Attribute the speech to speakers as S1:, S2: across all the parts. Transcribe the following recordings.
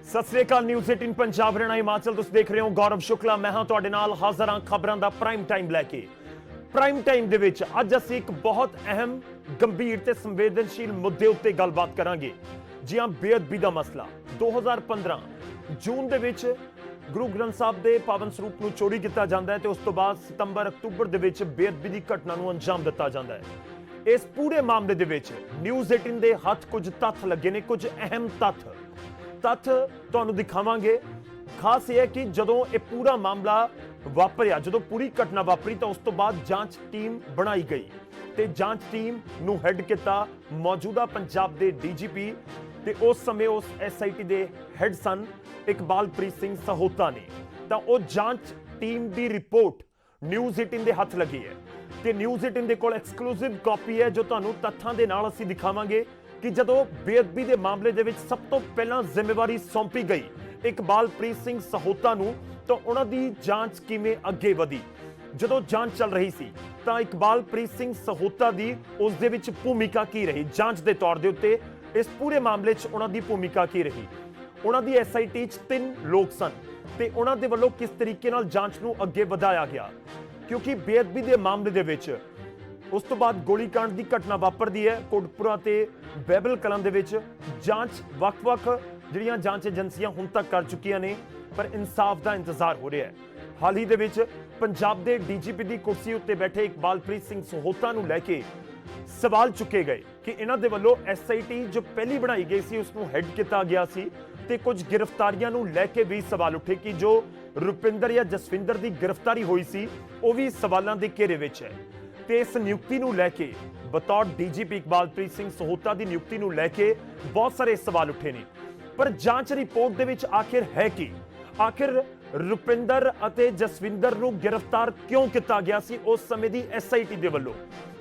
S1: सत श्री अकाल। न्यूज़ 18 पंजाब हरियाणा हिमाचल तुसीं देख रहे हो। गौरव शुक्ला मैं हाँ तुहाडे नाल हाज़र हाँ खबरां दा प्राइम टाइम लैके। प्राइम टाइम दे विच अज असीं एक बहुत अहम गंभीर ते संवेदनशील मुद्दे उत्ते गलबात करांगे। जी हाँ, बेअदबी दा मसला। 2015 जून दे विच गुरु ग्रंथ साहब दे पावन सरूप नूं चोरी किया जाता है ते उस तो बाद सितंबर अक्तूबर दे विच बेअदबी दी घटना नूं अंजाम दिता जाता है। इस पूरे मामले दे विच न्यूज़ 18 दे हत्थ कुछ तत्थ लगे ने, कुछ अहम तत्थ तुहानूं दिखावांगे। खास यह है कि जदों ये पूरा मामला वापरिया, जदों पूरी घटना वापरी तो उस तो बाद जांच टीम बनाई गई ते जांच टीम नूं हैड किता मौजूदा पंजाब दे डीजीपी ते उस समय उस एसआईटी दे हैड सन इकबालप्रीत सिंह सहोता ने। तां ओ जांच टीम दी रिपोर्ट न्यूज़ 18 दे हत्थ लगी है ते न्यूज़ 18 दे कोल एक्सक्लूसिव कॉपी है जो तुहानूं तत्थां दे नाल असीं दिखावांगे कि जदों बेअदबी दे मामले दे विच सब तो पहलां जिम्मेवारी सौंपी गई इकबालप्रीत सिंह सहोता नूं तो उन्हां दी जांच किवें अगे वधी। जदों जांच चल रही सी तां इकबालप्रीत सिंह सहोता दी उस दे विच भूमिका की रही, जांच दे तौर दे उत्ते इस पूरे मामले च उन्हां दी भूमिका की रही। उन्हां दी एसआईटी च 3 लोग सन ते उन्हां दे वल्लों किस तरीके नाल जांच नूं अगे वधाया गया, क्योंकि बेअदबी दे मामले दे विच उस तो बाद गोलीकांड की घटना वापरती है कोटपुरा ते बैबल कलां दे विच। जांच वख-वख जिहड़ियां जांच एजेंसियां हुण तक कर चुकियां ने, पर इंसाफ का इंतजार हो रहा है। हाल ही दे विच पंजाब दे डीजीपी की कुर्सी उत्ते बैठे इकबालप्रीत सिंह सहोता नूं लैके सवाल चुके गए कि इन्हां दे वल्लों एसआईटी जो पहली बनाई गई सी उसनूं हैड किया गया सी ते कुछ गिरफ्तारियां नूं लैके भी सवाल उठे कि जो रुपिंदर या जसविंदर की गिरफ्तारी हुई सी वो भी सवालों के घेरे विच है। ते इस नियुक्ति नूं लैके बतौर डीजीपी इकबालप्रीत सिंह सहोता की नियुक्ति नूं लैके बहुत सारे सवाल उठे ने। पर जांच रिपोर्ट दे विच आखिर है कि आखिर रुपिंदर अते जसविंदर नूं गिरफ्तार क्यों किया गया सी उस समय दी एसआईटी दे वल्लों,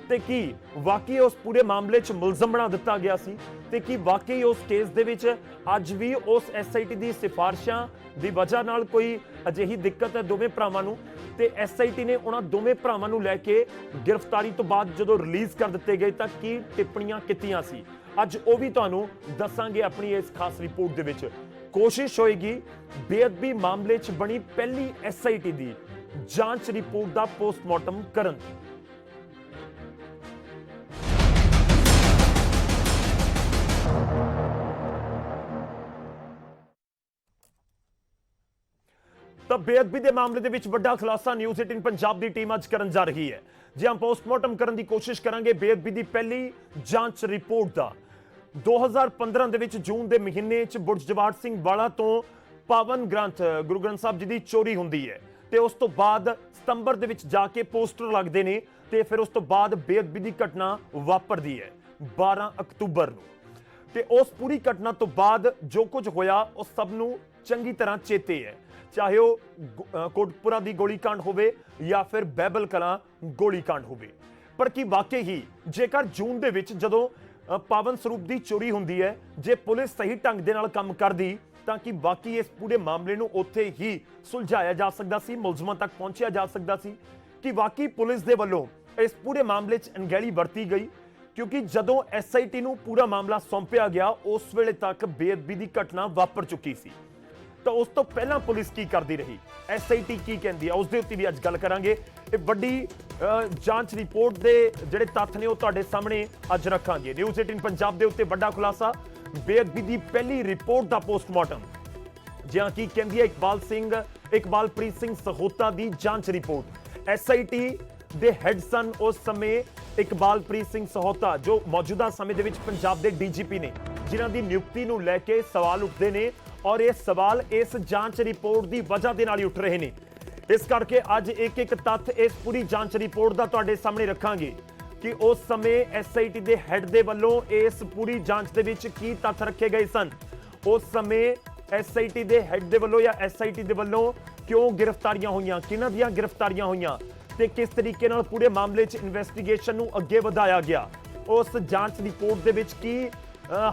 S1: ते की वाकई उस पूरे मामले च मुलजम बना दिता गया सी, ते की वाकई उस केस दे विच अज भी उस एसआईटी दी सिफारिशां दी वजह नाल कोई अजिही दिक्कत है दोवें भरावां नूं ते एसआईटी ने उन्हां दोवें भरावां नूं लैके गिरफ्तारी तो बाद जदों रिलीज कर दिते गए तां की टिप्पणियां कीतियां सी। अज वो भी तुहानूं दसांगे अपनी इस खास रिपोर्ट दे विच। कोशिश होएगी बेअदबी मामले च बनी पहली एसआईटी दी जांच रिपोर्ट दा पोस्टमार्टम करन। तो बेअदबी के मामले के विच बड़ा खुलासा न्यूज़ 18 पंजाब की टीम अज करन जा रही है। जी हम पोस्टमार्टम करने की कोशिश करांगे बेअदबी की पहली जांच रिपोर्ट का। 2015 दे विच जून के महीने च बुरज जवाड़ सिंह वाला तो पावन ग्रंथ गुरु ग्रंथ साहब जी की चोरी हुंदी है ते उस तो बाद सितंबर दे विच जाके पोस्टर लगते हैं ते फिर उस तो बाद बेअदबी की घटना वापरदी है 12 अक्तूबर नूं। ते उस पूरी घटना तो बाद जो कुछ होया उस सब नूं चंगी तरह चेते है, चाहे वह कोटपुरा की गोलीकांड होवे या फिर बैबल कलां गोलीकांड होवे। पर की वाकई ही जेकर जून दे विच जदों पावन स्वरूप की चोरी हुंदी है, जे पुलिस सही ढंग दे नाल काम करदी तां कि वाकई इस पूरे मामले नूं उत्थे ही सुलझाया जा सकदा सी, मुलजमां तक पहुंचिया जा सकदा सी कि वाकई पुलिस दे वल्लों इस पूरे मामले च अनगहली वरती गई। क्योंकि जदों एसआईटी नूं पूरा मामला सौंपिया गया उस वेले तक बेअदबी की घटना वापर चुकी सी। तो उस तो पहला पुलिस की करती रही, एसआईटी की कहती है, उस दे उत्ते भी अज गल करांगे। ये बड़ी जांच रिपोर्ट दे जिहड़े तत्थ ने वो तुहाडे सामने अज रखांगे। न्यूज़ 18 पंजाब दे उत्ते बड़ा खुलासा बेअदबी की पहली रिपोर्ट का पोस्टमार्टम। जी हाँ, की कहती है इकबालप्रीत सिंह सहोता की जांच रिपोर्ट। एसआईटी दे हैड सन उस समय इकबालप्रीत सिंह सहोता जो मौजूदा समय दे विच पंजाब दे डीजीपी ने, जिन्हां दी नियुक्ति नूं लैके सवाल उठते हैं और ये सवाल इस जांच रिपोर्ट की वजह के नाल उठ रहे हैं। इस करके अज एक एक तत्थ इस पूरी जांच रिपोर्ट का तुहाडे सामने रखांगे कि उस समय एसआईटी के हैड दे वल्लों इस पूरी जांच दे विच की तत्थ रखे गए सन। उस समय एसआईटी के हैड दे वल्लों या एसआईटी दे वल्लों क्यों गिरफ्तारियां हुईयां, किन्हां दीयां गिरफ्तारियां हुईयां ते किस तरीके नाल पूरे मामले च इन्वेस्टिगेशन नूं अगे वधाया गया। उस जांच रिपोर्ट दे विच की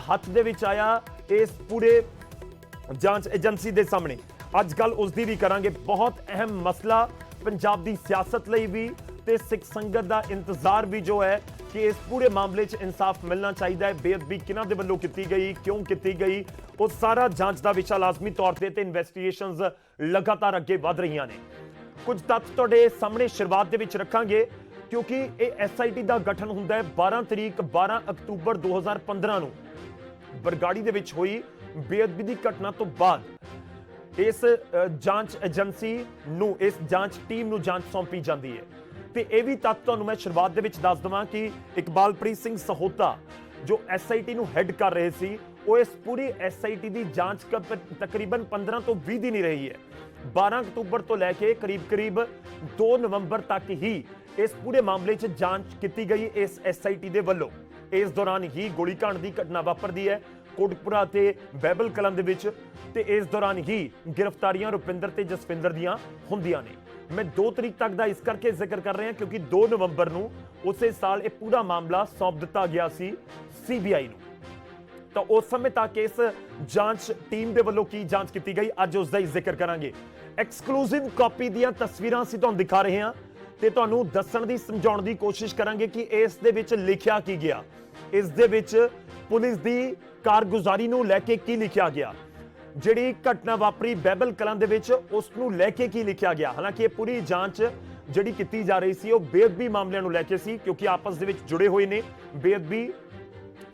S1: हत्थ दे विच आया इस पूरे जांच एजेंसी के सामने अज गल उसकी भी करांगे। बहुत अहम मसला पंजाब की सियासत लई भी ते सिख संगत का इंतजार भी जो है कि इस पूरे मामले 'ਚ इंसाफ मिलना चाहिए है। बेअदबी किन्हां दे वल्लों कीती गई, क्यों कीती गई, वो सारा जांच का विषय लाजमी तौर पर इन्वेस्टिगेशनस लगातार अगे वध रही ने। कुछ तत्थ तुहाडे सामने शुरुआत दे विच रखांगे, क्योंकि ये SIT का गठन हुंदा है 12 अक्तूबर 2015 नूं बरगाड़ी दे विच होई बेअदबी की घटना तो बाद इस जांच एजेंसी नूं, इस जांच टीम नूं जांच सौंपी जाती है। तो यह भी तत्थ तुहानूं मैं शुरुआत दे विच दस देवां कि इकबालप्रीत सिंह सहोता जो SIT नूं हैड कर रहे सी, वो इस पूरी SIT की जांच तकरीबन 15 तो 20 दिन ही रही है। 12 अक्तूबर तो लैके करीब करीब 2 नवंबर तक ही इस पूरे मामले 'ਚ जांच की गई इस SIT दे वल्लों। इस दौरान ही गोलीकांड की घटना वापरती है कोटकपुरा ते बैबल कलां दे विच, ते इस दौरान ही गिरफ्तारियां रुपिंदर ते जसविंदर दियां हुंदियां ने। मैं 2 तरीक तक का इस करके जिक्र कर रहा क्योंकि 2 नवंबर नूं उसे साल यह पूरा मामला सौंप दिता गया सी CBI नूं। तो उस समय तक इस जांच टीम दे वल्लों की जांच की गई, अज उसका ही जिक्र करांगे। एक्सक्लूसिव कॉपी दियां तस्वीरां असीं तुहानूं दिखा रहे हैं ते तुहानूं दस्सण दी समझाउण दी कोशिश करांगे कि इस दे विच लिखिया की गया, इस दे विच पुलिस दी कारगुजारी नूं लैके की लिखिया गया, जिहड़ी घटना वापरी बैबल कलां दे विच उसनूं लैके की लिखिया गया। हालांकि ये पूरी जांच जिहड़ी कीती जा रही सी वो बेअदबी मामलिਆਂ ਨੂੰ लैके सी, क्योंकि आपस दे विच जुड़े हुए ने बेअदबी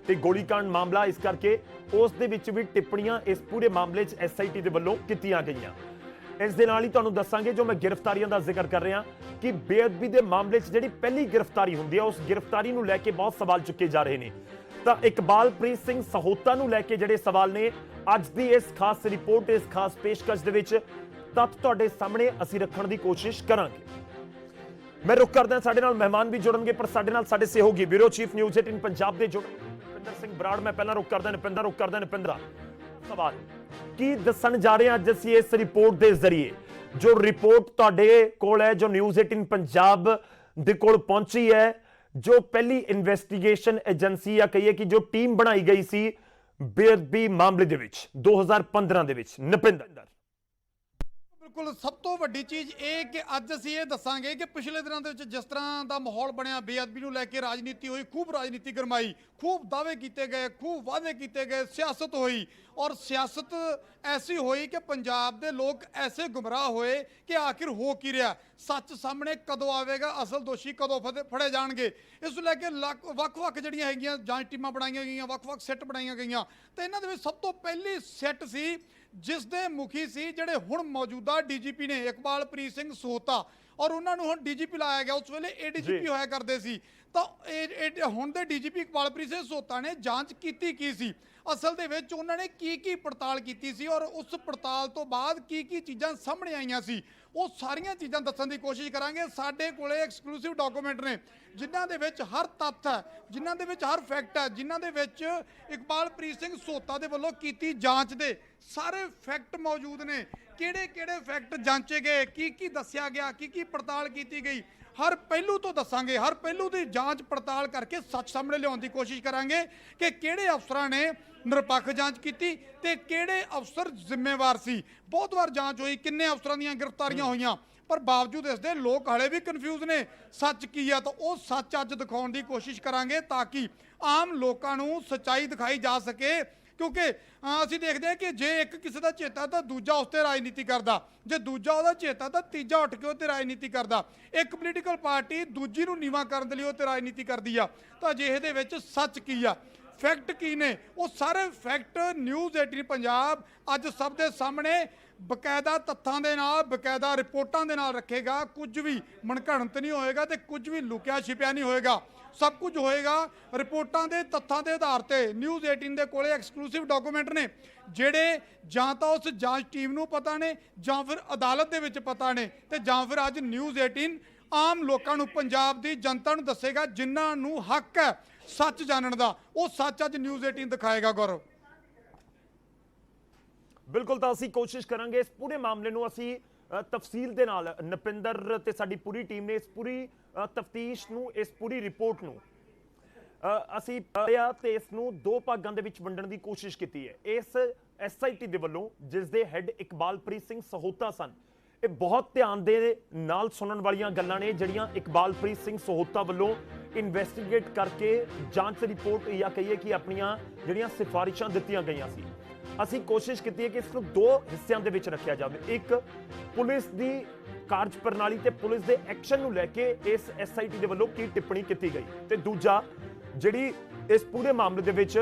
S1: ते गोलीकांड मामला, इस करके उस दे विच भी टिप्पणियां इस पूरे मामले 'ਚ SIT दे वल्लों कीतियां गईयां। इस दे नाल ही तुहानूं दस्सांगे जो मैं गिरफ्तारियां दा जिक्र कर रहा कि बेअदबी दे मामले 'ਚ जिहड़ी पहली गिरफ्तारी हुंदी है उस गिरफ्तारी नूं लैके बहुत सवाल चुके जा रहे हैं। तो इकबालप्रीत सिंह सहोता नूं लैके जिहड़े सवाल ने अज दी इस खास रिपोर्ट, इस खास पेशकश दे विच तत्थ तुहाडे सामने असीं रखण दी कोशिश करांगे। मैं रुख करदा साडे नाल मेहमान भी जुड़नगे, पर साडे नाल साडे सहयोगी ब्यूरो चीफ न्यूज़ 18 पंजाब दे निपिंदर सिंह बराड़। मैं पहला रुख करदा निपिंदर सवाल की दस्सण जा रहे हैं अज असीं इस रिपोर्ट के जरिए, जो रिपोर्ट तुहाडे कोल है, जो न्यूज़ 18 पंजाब दे कोल पहुंची है, जो पहली इन्वेस्टिगेशन एजेंसी या कहिए कि जो टीम बनाई गई सी बेअदबी मामले दे विच 2015 दे विच। निपिंदर
S2: बिल्कुल सब तो वड्डी चीज़ ये कि अज असीं ये दसांगे कि पिछले दिनों के जिस तरह का माहौल बनया, बेअदबी नूं लैके राजनीति हुई, खूब राजनीति गरमाई, खूब दावे किए गए, खूब वादे किए गए, सियासत हुई और सियासत ऐसी हुई कि पंजाब के लोग ऐसे गुमराह हुए कि आखिर हो की रहा, सच सामने कदों आवेगा, असल दोषी कदों फड़े जाएंगे। इस लैके वक्-वक् जिहड़ियां हैगियां जांच टीमां बनाईयां गईयां, वक्-वक् सैट बनाईयां गईयां। तो इन्हां दे विच सब तो पहली सैट सी जिस दे मुखी सी जिहड़े हुण मौजूदा DGP ने इकबालप्रीत सिंह सहोता, और उन्होंने हुण DGP लाया गया, उस वेले ADGP होया करते सी। तो हुण दे DGP इकबालप्रीत सिंह सहोता ने जांच की सी, असल दे विच उन्होंने की पड़ताल की सी और उस पड़ताल तो बाद की चीज़ां सामने आईयां सी, वो सारियां चीज़ां दस्सण दी कोशिश करांगे। साडे कोले एक्सक्लूसिव डॉक्यूमेंट ने जिन्हां दे विच हर तत्थ है, जिन्हां दे विच हर फैक्ट है, जिन्हां दे विच इकबालप्रीत सिंह सहोता दे वल्लों कीती जांच दे सारे फैक्ट मौजूद ने। किहड़े फैक्ट जांचे गए, की दस्सिया गया, की पड़ताल की गई, हर पहलू तो दसांगे, हर पहलू की जांच पड़ताल करके सच सामने लियाउण दी कोशिश करांगे कि किहड़े अफसरां ने निरपक्ष जांच की ते किहड़े अफसर जिम्मेवार सी। बहुत बार जांच हुई, किन्ने अफसरां दीयां गिरफ्तारियां होईयां, पर बावजूद इसके लोग हले भी कन्फ्यूज ने सच की है। तो वो सच अज दिखाउण दी कोशिश करांगे ताकि आम लोगों नूं सच्चाई दिखाई जा सके, क्योंकि असीं देखते हैं कि जे एक किसी का चेता तो दूजा उस पर राजनीति करता, जे दूजा उसका चेता तो तीजा उठ के उस राजनीति करता, एक पोलीटिकल पार्टी दूजी नूं नीवां करन लई उस ते राजनीति करती है। तो अजिहे दे विच सच की आ, फैक्ट की ने, वो सारे फैक्ट न्यूज़ 18 पंजाब अज सब के सामने बकायदा तत्थां दे नाल, बकायदा रिपोर्टां दे नाल रखेगा। कुछ भी मनघड़ंत नहीं होएगा तो कुछ भी लुकिया छिपिया नहीं होएगा, सब कुछ होएगा रिपोर्टां दे तत्थां दे आधार ते। न्यूज़ 18 दे कोले एक्सक्लूसिव डॉक्यूमेंट ने जिहड़े जां तां उस जांच टीम नूं पता ने, जां फिर अदालत दे विच पता ने, ते जां फिर अज न्यूज़ 18 आम लोकां नूं, पंजाब दी जनता नूं दस्सेगा जिन्हां नूं हक है सच जानण दा। वो सच अज न्यूज़ 18 दिखाएगा। गौरव
S1: बिल्कुल, तो असीं कोशिश करांगे इस पूरे मामले नूं असीं तफसील दे नाल, निपिंदर ते साडी पूरी टीम ने इस पूरी तफ्तीश नूं, इस पूरी रिपोर्ट नूं असीं पढ़िया ते इस नूं दो भागां दे विच वंडण दी कोशिश कीती है। इस SIT दे वल्लों जिस दे हैड इकबालप्रीत सिंह सहोता सन, ਇਹ ਬਹੁਤ ਧਿਆਨ ਦੇ ਨਾਲ ਸੁਣਨ ਵਾਲੀਆਂ ਗੱਲਾਂ ਨੇ ਜਿਹੜੀਆਂ ਇਕਬਾਲਪ੍ਰੀਤ ਸਿੰਘ ਸਹੋਤਾ ਵੱਲੋਂ ਇਨਵੈਸਟੀਗੇਟ ਕਰਕੇ ਜਾਂਚ ਰਿਪੋਰਟ ਜਾਂ ਕਹੀਏ ਕਿ ਆਪਣੀਆਂ ਜਿਹੜੀਆਂ ਸਿਫਾਰਿਸ਼ਾਂ ਦਿੱਤੀਆਂ ਗਈਆਂ ਸੀ। ਅਸੀਂ ਕੋਸ਼ਿਸ਼ ਕੀਤੀ ਹੈ ਕਿ ਇਸ ਨੂੰ ਦੋ ਹਿੱਸਿਆਂ ਦੇ ਵਿੱਚ ਰੱਖਿਆ ਜਾਵੇ। ਇੱਕ ਪੁਲਿਸ ਦੀ ਕਾਰਜ ਪ੍ਰਣਾਲੀ ਤੇ ਪੁਲਿਸ ਦੇ ਐਕਸ਼ਨ ਨੂੰ ਲੈ ਕੇ ਇਸ ਐਸਆਈਟੀ ਦੇ ਵੱਲੋਂ ਕੀ ਟਿੱਪਣੀ ਕੀਤੀ ਗਈ, ਤੇ ਦੂਜਾ ਜਿਹੜੀ ਇਸ ਪੂਰੇ ਮਾਮਲੇ ਦੇ ਵਿੱਚ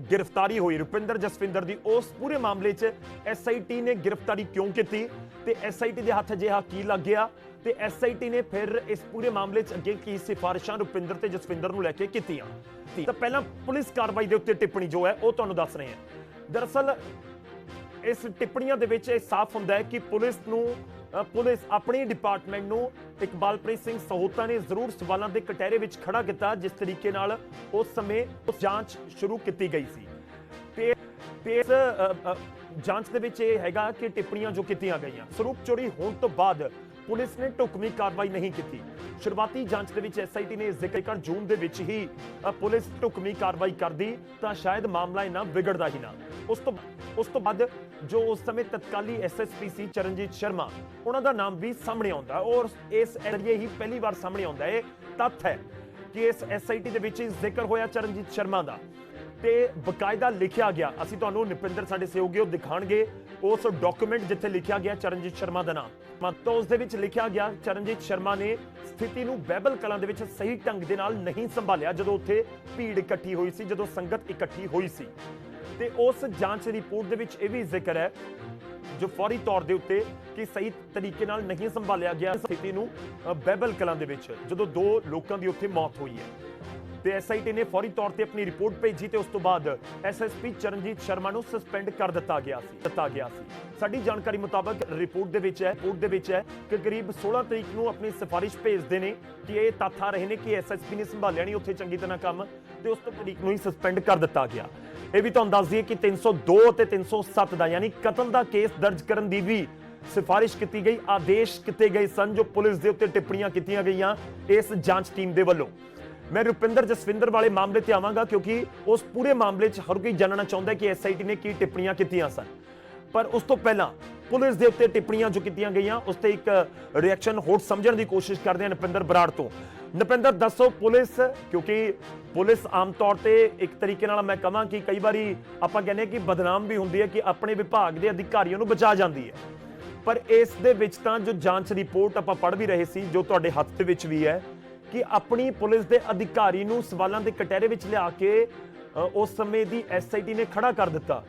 S1: गिरफ्तारी हुई रुपिंदर जसविंदर दी, उस पूरे मामले च एसआईटी ने गिरफ्तारी क्यों की ते एसआईटी दे हथ अजिहा की लग गया ते एसआईटी ने फिर इस पूरे मामले च अगे की सिफारिशां रुपिंदर ते जसविंदर नूं लैके कीतियां। तां पहलां पुलिस कार्रवाई दे उत्ते टिप्पणी जो है वो तुहानूं दस रहे हैं। दरअसल इस टिप्पणियां दे विच साफ हुंदा है कि पुलिस अपने डिपार्टमेंट नूं इकबालप्रीत सिंह सहोता ने जरूर सवालों के कटहरे विच खड़ा किया जिस तरीके नाल उस समय जांच शुरू की गई सी। ते इस जांच दे विच यह हैगा कि टिप्पणियां जो कीतियां गईयां स्वरूप चोरी होने तो बाद पुलिस ने ढुकवीं कार्रवाई नहीं की। शुरुआती जांच दे विच एसआईटी ने जिक्र कर जून दे विच ही पुलिस ढुकवीं कार्रवाई कर दी तां शायद मामला इन्ना विगड़दा ही ना। उस तो बाद जो उस समय तत्काली एसएसपी सी चरणजीत शर्मा, उन्हों का नाम भी सामने आता और इस एरिए ही पहली बार सामने आता है। तथ्य है कि इस एसआईटी दे विच जिक्र होया चरणजीत शर्मा का ते बकायदा लिखिया गया। असीं तुहानूं निपिंदर साडे सहयोगी वो दिखाणगे उस डॉक्यूमेंट जिथे लिखिया गया चरणजीत शर्मा का नाम, तो उस दे विच लिखिया गया चरणजीत शर्मा ने स्थिति नूं बैबल कलां दे विच सही ढंग दे नाल नहीं संभालिया जदों उत्थे भीड़ इकट्ठी हुई सी, जदों संगत इकट्ठी हुई सी। ते उस जांच रिपोर्ट दे विच इह भी जिक्र है जो फौरी तौर दे उत्ते कि सही तरीके नाल नहीं संभालिया गया स्थिति नूं बैबल कलां दे विच जदों दो लोकां दी उत्थे मौत हुई है। ते एसआईटी ने फौरी तौर पर अपनी रिपोर्ट भेजी ते उस तो बाद एसएसपी चरणजीत शर्मा नूं सस्पेंड कर दिता गया सी। साडी जानकारी मुताबक रिपोर्ट दे विच है कि करीब 16 तरीक नूं अपनी सिफारिश भेजदे ने कि ये तत्थ आ रहे ने कि एसएसपी ने संभालिया नहीं उत्थे चंगी तरह काम ते उस तरीक नूं ही सस्पेंड कर दिता गया। यह भी तुहानूं दस दईए कि 302 ते 307 दा यानी कतल दा केस दर्ज करन दी भी सिफारिश की गई, आदेश किए गए सन जो पुलिस के उत्ते टिप्पणियां कीतियां गईयां इस जांच टीम के वलों। मैं रुपिंदर जसविंदर वाले मामले ते आवांगा क्योंकि उस पूरे मामले च हर कोई जानना चाहता है कि एसआईटी ने की टिप्पणियां कीतियां सन, पर उस तो पहला पुलिस के उत्ते टिप्पणियां जो कीतियां गईयां उस ते एक रिएक्शन होर समझण की कोशिश करते हैं नपिंदर बराड़ तो। नपिंदर दसो पुलिस, क्योंकि पुलिस आम तौर पर एक तरीके नाल मैं कहां कि कई बार आपां कहने कि बदनाम भी हुंदी है कि अपने विभाग के अधिकारियों नूं बचा जाती है, पर इस दे विच तां जो जांच रिपोर्ट आपां पढ़ भी रहे सी जो तुहाडे हत्थ दे विच भी है कि अपनी पुलिस के अधिकारी नूं सवालों के कटहरे विच लिया के उस समय दी एसआईटी ने खड़ा कर दिता।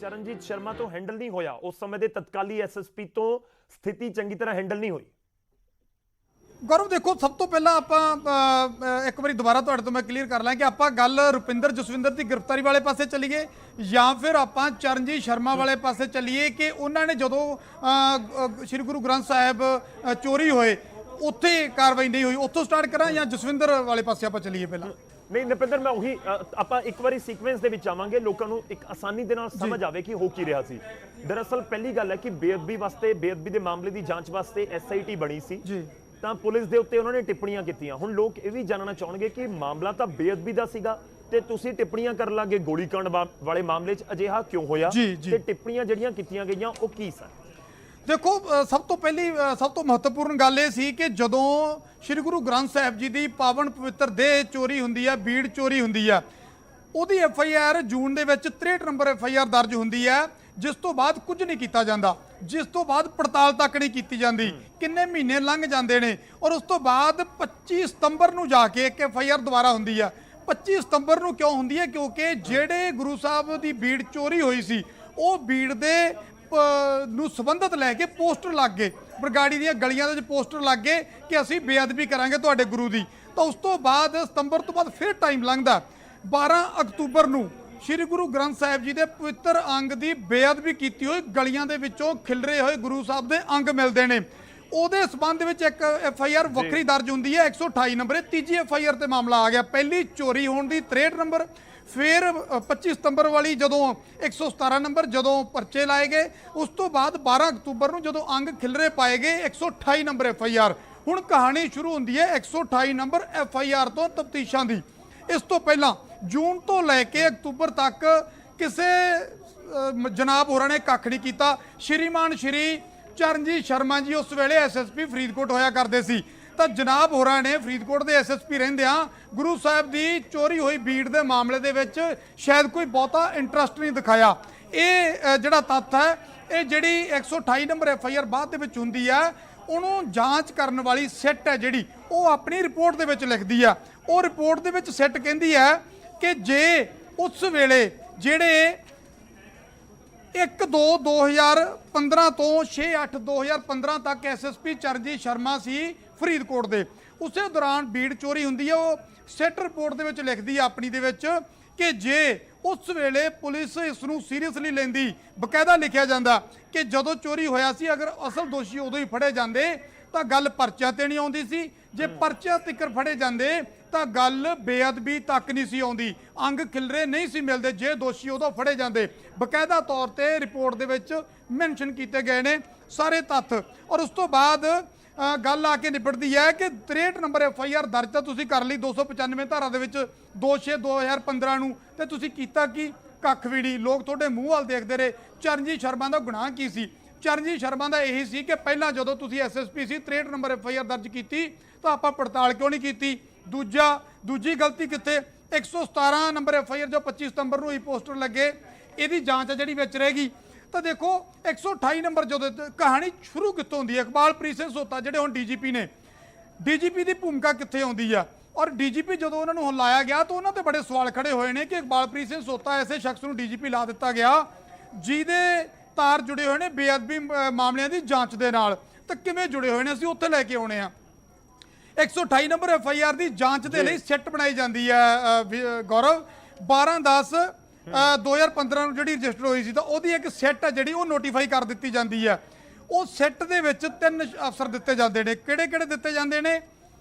S1: चरणजीत शर्मा तो हैंडल नहीं होया, उस समय के तत्काली एसएसपी तो स्थिति चंगी तरह हैंडल नहीं हुई।
S2: गौरव देखो सब तो पहला आप एक बार दोबारा तुहाडे तो मैं क्लीयर कर ਲਾਂ कि आप गल रुपिंदर जसविंदर की गिरफ्तारी वाले पासे चलीए या फिर आप चरणजीत शर्मा वाले पासे चलीए कि उन्होंने जदों श्री गुरु ग्रंथ साहिब चोरी होए उत्थे कार्रवाई नहीं हुई, उत्थों स्टार्ट करा या जसविंदर वाले पासे आप चलीए पहला?
S1: नहीं नपिंदर मैं उही ਆਪਾਂ ਇੱਕ ਵਾਰੀ ਸੀਕੁਐਂਸ ਦੇ ਵਿੱਚ ਆਵਾਂਗੇ ਲੋਕਾਂ ਨੂੰ ਇੱਕ ਆਸਾਨੀ ਦੇ ਨਾਲ ਸਮਝ ਆਵੇ ਕਿ ਹੋ ਕੀ ਰਿਹਾ ਸੀ। ਦਰਅਸਲ ਪਹਿਲੀ ਗੱਲ ਹੈ ਕਿ ਬੇਅਦਬੀ ਵਾਸਤੇ ਬੇਅਦਬੀ ਦੇ ਮਾਮਲੇ ਦੀ ਜਾਂਚ ਵਾਸਤੇ ਐਸਆਈਟੀ ਬਣੀ ਸੀ ਜੀ, ਤਾਂ ਪੁਲਿਸ ਦੇ ਉੱਤੇ ਉਹਨਾਂ ਨੇ ਟਿੱਪਣੀਆਂ ਕੀਤੀਆਂ। ਹੁਣ ਲੋਕ ਇਹ ਵੀ ਜਾਣਨਾ ਚਾਹਣਗੇ ਕਿ ਮਾਮਲਾ ਤਾਂ ਬੇਅਦਬੀ ਦਾ ਸੀਗਾ ਤੇ ਤੁਸੀਂ ਟਿੱਪਣੀਆਂ ਕਰਨ ਲੱਗੇ ਗੋਲੀकांड ਵਾਲੇ ਮਾਮਲੇ 'ਚ ਅਜਿਹਾ ਕਿਉਂ ਹੋਇਆ ਤੇ ਟਿੱਪਣੀਆਂ ਜਿਹੜੀਆਂ ਕੀਤੀਆਂ ਗਈਆਂ ਉਹ ਕੀ ਸਨ?
S2: देखो सब तो पहली सब तो महत्वपूर्ण गल ये सी कि जदों श्री गुरु ग्रंथ साहिब जी की पावन पवित्र देह चोरी हुंदी है, बीड़ चोरी हुंदी है, उहदी FIR जून दे विच 63 नंबर FIR दर्ज हुंदी है, जिस तो बाद कुछ नहीं किया जाता, जिस तो बाद पड़ताल तक नहीं की जाती, किन्ने महीने लंघ जाते हैं और उस तो बाद 25 सितंबर नूं जाके एक FIR दोबारा हुंदी है। 25 सितंबर नूं क्यों हुंदी है? क्योंकि जिहड़े गुरु साहब की बीड़ चोरी हुई सी वो बीड़ दे ਨੂੰ ਸੰਬੰਧਿਤ ਲੈ ਕੇ ਪੋਸਟਰ ਲੱਗ ਗਏ, ਬਰਗਾੜੀ ਦੀਆਂ ਗਲੀਆਂ ਦੇ ਵਿੱਚ ਪੋਸਟਰ ਲੱਗ ਗਏ ਕਿ ਅਸੀਂ ਬੇਅਦਬੀ ਕਰਾਂਗੇ ਤੁਹਾਡੇ ਗੁਰੂ ਦੀ। ਤਾਂ ਉਸ ਤੋਂ ਬਾਅਦ ਸਤੰਬਰ ਤੋਂ ਬਾਅਦ ਫਿਰ ਟਾਈਮ ਲੰਘਦਾ, 12 ਅਕਤੂਬਰ ਨੂੰ ਸ਼੍ਰੀ ਗੁਰੂ ਗ੍ਰੰਥ ਸਾਹਿਬ ਜੀ ਦੇ ਪਵਿੱਤਰ ਅੰਗ ਦੀ ਬੇਅਦਬੀ ਕੀਤੀ ਹੋਈ ਗਲੀਆਂ ਦੇ ਵਿੱਚੋਂ ਖਿਲਰੇ ਹੋਏ ਗੁਰੂ ਸਾਹਿਬ ਦੇ ਅੰਗ ਮਿਲਦੇ ਨੇ। ਉਹਦੇ ਸਬੰਧ ਵਿੱਚ ਇੱਕ FIR ਵੱਖਰੀ ਦਰਜ ਹੁੰਦੀ ਹੈ 128 ਨੰਬਰ, ਤੀਜੀ FIR ਤੇ ਮਾਮਲਾ ਆ ਗਿਆ। ਪਹਿਲੀ ਚੋਰੀ ਹੋਣ ਦੀ 63 ਨੰਬਰ, फिर 25 सितंबर वाली जदों 117 नंबर जदों परचे लाए गए, उस तो बाद 12 अक्तूबर ਨੂੰ ਜਦੋਂ अंग खिलरे पाए गए 128 नंबर FIR। ਹੁਣ ਕਹਾਣੀ ਸ਼ੁਰੂ ਹੁੰਦੀ ਹੈ 128 ਨੰਬਰ FIR ਤੋਂ ਤਫਤੀਸ਼ਾਂ ਦੀ। ਇਸ ਤੋਂ ਪਹਿਲਾਂ ਜੂਨ ਤੋਂ ਲੈ ਕੇ ਅਕਤੂਬਰ ਤੱਕ ਕਿਸੇ ਜਨਾਬ ਹੋਰਾਂ ਨੇ ਕੱਖ ਨਹੀਂ ਕੀਤਾ। ਸ਼੍ਰੀਮਾਨ ਸ਼੍ਰੀ ਚਰਨਜੀਤ ਸ਼ਰਮਾ ਜੀ ਉਸ ਵੇਲੇ ਐਸਐਸਪੀ ਫਰੀਦਕੋਟ ਹੋਇਆ ਕਰਦੇ ਸੀ। ਤਾਂ ਜਨਾਬ ਹੋਰਾਂ ਨੇ ਫਰੀਦਕੋਟ ਦੇ ਐਸਐਸਪੀ ਰਹਿੰਦਿਆਂ ਗੁਰੂ ਸਾਹਿਬ ਦੀ ਚੋਰੀ ਹੋਈ ਬੀੜ ਦੇ ਮਾਮਲੇ ਦੇ ਵਿੱਚ ਸ਼ਾਇਦ ਕੋਈ ਬਹੁਤਾ ਇੰਟਰਸਟ ਨਹੀਂ ਦਿਖਾਇਆ। ਇਹ ਜਿਹੜਾ ਤੱਥ ਹੈ, ਇਹ ਜਿਹੜੀ 128 ਨੰਬਰ ਐਫਆਈਆਰ ਬਾਅਦ ਦੇ ਵਿੱਚ ਹੁੰਦੀ ਹੈ, ਉਹਨੂੰ ਜਾਂਚ ਕਰਨ ਵਾਲੀ ਸਿੱਟ ਹੈ ਜਿਹੜੀ, ਉਹ ਆਪਣੀ ਰਿਪੋਰਟ ਦੇ ਵਿੱਚ ਲਿਖਦੀ ਆ। ਉਹ ਰਿਪੋਰਟ ਦੇ ਵਿੱਚ ਸਿੱਟ ਕਹਿੰਦੀ ਹੈ ਕਿ ਜੇ ਉਸ ਵੇਲੇ ਜਿਹੜੇ 1/2/2015 ਤੋਂ 6/8/2015 ਤੱਕ ਐਸਐਸਪੀ ਚਰਨਜੀਤ ਸ਼ਰਮਾ ਸੀ ਫਰੀਦਕੋਟ ਦੇ, ਉਸੇ ਦੌਰਾਨ ਬੀੜ ਚੋਰੀ ਹੁੰਦੀ ਹੈ। ਉਹ ਸਿੱਟ ਰਿਪੋਰਟ ਦੇ ਵਿੱਚ ਲਿਖਦੀ ਹੈ ਆਪਣੀ ਦੇ ਵਿੱਚ ਕਿ ਜੇ ਉਸ ਵੇਲੇ ਪੁਲਿਸ ਇਸ ਨੂੰ ਸੀਰੀਅਸਲੀ ਲੈਂਦੀ, ਬਕਾਇਦਾ ਲਿਖਿਆ ਜਾਂਦਾ ਕਿ ਜਦੋਂ ਚੋਰੀ ਹੋਇਆ ਸੀ ਅਗਰ ਅਸਲ ਦੋਸ਼ੀ ਉਦੋਂ ਹੀ ਫੜੇ ਜਾਂਦੇ ਤਾਂ ਗੱਲ ਪਰਚਿਆਂ ਤੇ ਨਹੀਂ ਆਉਂਦੀ ਸੀ, ਜੇ ਪਰਚਿਆਂ ਤੱਕ ਫੜੇ ਜਾਂਦੇ ਤਾਂ ਗੱਲ ਬੇਅਦਬੀ ਤੱਕ ਨਹੀਂ ਸੀ ਆਉਂਦੀ, ਅੰਗ ਖਿਲਰੇ ਨਹੀਂ ਸੀ ਮਿਲਦੇ ਜੇ ਦੋਸ਼ੀ ਉਦੋਂ ਫੜੇ ਜਾਂਦੇ। ਬਕਾਇਦਾ ਤੌਰ ਤੇ ਰਿਪੋਰਟ ਦੇ ਵਿੱਚ ਮੈਂਸ਼ਨ ਕੀਤੇ ਗਏ ਨੇ ਸਾਰੇ ਤੱਥ। ਔਰ ਉਸ ਤੋਂ ਬਾਅਦ ਗੱਲ ਆ ਕੇ ਨਿਬੜਦੀ ਹੈ ਕਿ 63 ਨੰਬਰ ਐਫਆਈਆਰ ਦਰਜ ਤਾਂ ਤੁਸੀਂ ਕਰ ਲਈ 295 ਧਾਰਾ ਦੇ ਵਿੱਚ 2/6/2015 ਨੂੰ, ਤੇ ਤੁਸੀਂ ਕੀਤਾ ਕੀ? ਕੱਖ ਵੀ ਨਹੀਂ। ਲੋਕ ਤੁਹਾਡੇ ਮੂੰਹ ਵੱਲ ਦੇਖਦੇ ਰਹੇ। ਚਰਨਜੀਤ ਸ਼ਰਮਾ ਦਾ ਗੁਨਾਹ ਕੀ ਸੀ? ਚਰਨਜੀਤ ਸ਼ਰਮਾ ਦਾ ਇਹੀ ਸੀ ਕਿ ਪਹਿਲਾਂ ਜਦੋਂ ਤੁਸੀਂ ਐਸਐਸਪੀ ਸੀ 63 ਨੰਬਰ ਐਫਆਈਆਰ ਦਰਜ ਕੀਤੀ ਤਾਂ ਆਪਾਂ ਪੜਤਾਲ ਕਿਉਂ ਨਹੀਂ ਕੀਤੀ? ਦੂਜੀ ਗਲਤੀ ਕਿੱਥੇ? 117 ਨੰਬਰ ਐਫਆਈਆਰ ਜੋ 25 ਸਤੰਬਰ ਨੂੰ ਹੀ ਪੋਸਟਰ ਲੱਗੇ, ਇਹਦੀ ਜਾਂਚ ਹੈ ਜਿਹੜੀ ਵਿੱਚ ਰਹੇਗੀ। ਤਾਂ ਦੇਖੋ 128 ਨੰਬਰ ਜਦੋਂ ਕਹਾਣੀ ਸ਼ੁਰੂ ਕਿੱਥੋਂ ਹੁੰਦੀ ਹੈ? ਇਕਬਾਲਪ੍ਰੀਤ ਸਿੰਘ ਸੋਤਾ ਜਿਹੜੇ ਹੁਣ ਡੀਜੀਪੀ ਨੇ, ਡੀਜੀਪੀ ਦੀ ਭੂਮਿਕਾ ਕਿੱਥੇ ਆਉਂਦੀ ਆ? ਔਰ ਡੀਜੀਪੀ ਜਦੋਂ ਉਹਨਾਂ ਨੂੰ ਲਾਇਆ ਗਿਆ ਤਾਂ ਉਹਨਾਂ ਤੇ ਬੜੇ ਸਵਾਲ ਖੜੇ ਹੋਏ ਨੇ ਕਿ ਇਕਬਾਲਪ੍ਰੀਤ ਸਿੰਘ ਸੋਤਾ ਐਸੇ ਸ਼ਖਸ ਨੂੰ ਡੀਜੀਪੀ ਲਾ ਦਿੱਤਾ ਗਿਆ ਜਿਹਦੇ ਤਾਰ ਜੁੜੇ ਹੋਏ ਨੇ ਬੇਅਦਬੀ ਮਾਮਲਿਆਂ ਦੀ ਜਾਂਚ ਦੇ ਨਾਲ। ਤਾਂ ਕਿਵੇਂ ਜੁੜੇ ਹੋਏ ਨੇ, ਅਸੀਂ ਉੱਥੇ ਲੈ ਕੇ ਆਉਣੇ ਆ। 128 ਨੰਬਰ ਐਫਆਈਆਰ ਦੀ ਜਾਂਚ ਦੇ ਲਈ ਸਿੱਟ ਬਣਾਈ ਜਾਂਦੀ ਹੈ ਗੌਰਵ। 12/10/2015 ਨੂੰ ਜਿਹੜੀ ਰਜਿਸਟਰ ਹੋਈ ਸੀ ਤਾਂ ਉਹਦੀ ਇੱਕ ਸਿੱਟ ਹੈ ਜਿਹੜੀ ਉਹ ਨੋਟੀਫਾਈ ਕਰ ਦਿੱਤੀ ਜਾਂਦੀ ਹੈ। ਉਹ ਸਿੱਟ ਦੇ ਵਿੱਚ 3 ਅਫਸਰ ਦਿੱਤੇ ਜਾਂਦੇ ਨੇ। ਕਿਹੜੇ ਕਿਹੜੇ ਦਿੱਤੇ ਜਾਂਦੇ ਨੇ?